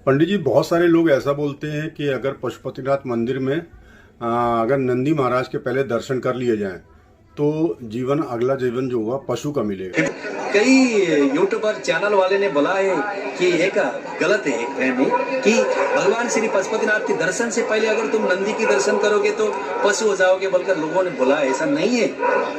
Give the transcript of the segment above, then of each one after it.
पंडित जी, बहुत सारे लोग ऐसा बोलते हैं कि अगर पशुपतिनाथ मंदिर में अगर नंदी महाराज के पहले दर्शन कर लिए जाएं तो अगला जीवन जो हुआ पशु का मिलेगा। कई यूट्यूबर चैनल वाले ने बोला है कि एक गलत है एक फहमी कि भगवान श्री पशुपतिनाथ के दर्शन से पहले अगर तुम नंदी की दर्शन करोगे तो पशु हो जाओगे बोलकर लोगों ने बोला। ऐसा नहीं है,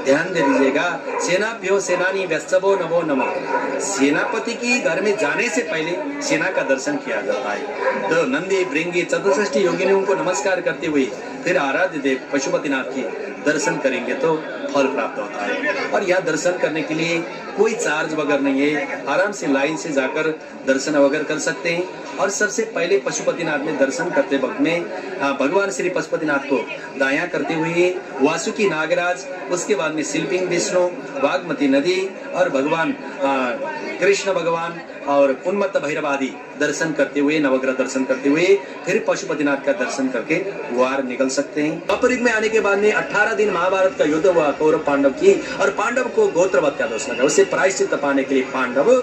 ध्यान दे दीजिएगा। सेनाभ्यो सेनानी व्यस्तभो नमो नमः। सेनापति की घर में जाने से पहले सेना का दर्शन किया जाता है। तो नंदी भृंगी चतुष्ठी योगिनियों को नमस्कार करते हुए फिर आराध्य देव पशुपतिनाथ के दर्शन करेंगे तो फल प्राप्त होता है। और यह दर्शन करने के लिए कोई चार्ज वगैरह नहीं है, आराम से लाइन से जाकर दर्शन वगैरह कर सकते हैं। और सबसे पहले पशुपतिनाथ में दर्शन करते वक्त में भगवान श्री पशुपतिनाथ को दायां करते हुए वासुकी नागराज, उसके बाद में शिल्पिंग विष्णु, बागमती नदी और भगवान कृष्ण भगवान और उन्मत्त भैरव आदि दर्शन करते हुए, नवग्रह दर्शन करते हुए फिर पशुपतिनाथ का दर्शन करके वार निकल सकते हैं। अपरिग में आने के बाद में 18 दिन महाभारत का युद्ध हुआ कौरव पांडव की, और पांडव को गोत्रवध का दोष लगा। उससे प्रायश्चित पाने के लिए पांडव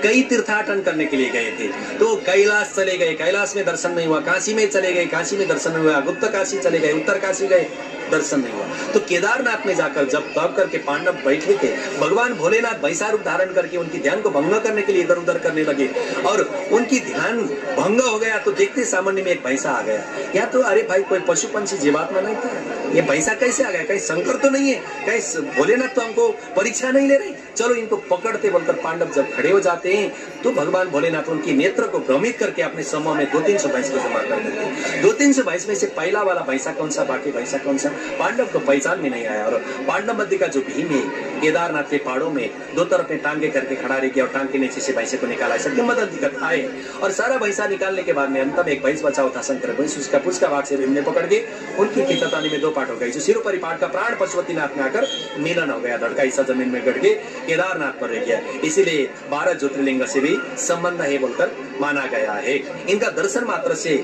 कई तीर्थाटन करने के लिए गए थे। तो कैलाश चले गए, कैलाश में दर्शन नहीं हुआ। काशी में चले गए, काशी में दर्शन नहीं हुआ। गुप्त काशी चले गए, उत्तर काशी गए, दर्शन नहीं हुआ। तो केदारनाथ में जाकर जब तप करके पांडव बैठे थे, भगवान भोलेनाथ भैंसा रूप धारण करके उनकी ध्यान को भंग करने के लिए इधर उधर करने लगे और उनकी ध्यान भंग हो गया। तो देखते सामान्य में एक भैंसा आ गया। या तो अरे भाई, कोई पशु पंछी जीवात्मा नहीं था, ये भैंसा कैसे आ गया? कहीं शंकर तो नहीं है, कहीं भोलेनाथ तो हमको परीक्षा नहीं ले रहे, चलो इनको पकड़ते बोलकर पांडव जब खड़े हो जाते हैं तो भगवान भोलेनाथ उनकी नेत्र को भ्रमित करके अपने समूह में 200-300 भैंस को जमा कर देते हैं। 200-300 भैंस में से पहला वाला भैंसा कौन सा, बाकी भैंसा कौन सा, पांडव को पहचान में नहीं आया। और पांडव मध्य का जो भीम है, केदारनाथ के पहाड़ों में दो तरफ में टांगे करके खड़ा रह गया और टांग के नीचे से भैंसे को निकाला। सबकी मदद दिक्कत आए और सारा भैंसा निकालने के बाद में अंत में एक भैंस बचा था शंकर भैंस, उसका पुष्ट का भाग से भीम ने पकड़ के उनकी खितातानी में 2 पार्ट हो गई। जो सिरोपरि पार्ट का प्राण पशुपतिनाथ में आकर मिलन हो गया, धड़का हिस्सा जमीन में गड़ के केदारनाथ पर रह गया। इसीलिए 12 ज्योतिर्लिंग से भी संबंध है बोलकर माना गया है। इनका दर्शन मात्र से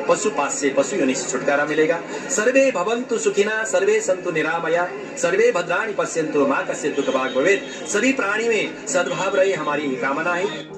पशुपात से, पशु योनि से छुटकारा मिलेगा। सर्वे भवन्तु सुखिना, सर्वे सन्तु निरामया, सर्वे भद्राणि पश्यन्तु मा कश्चित् दुःखभाग् भवेत्। सभी प्राणी में सद्भाव रहे, हमारी कामना है।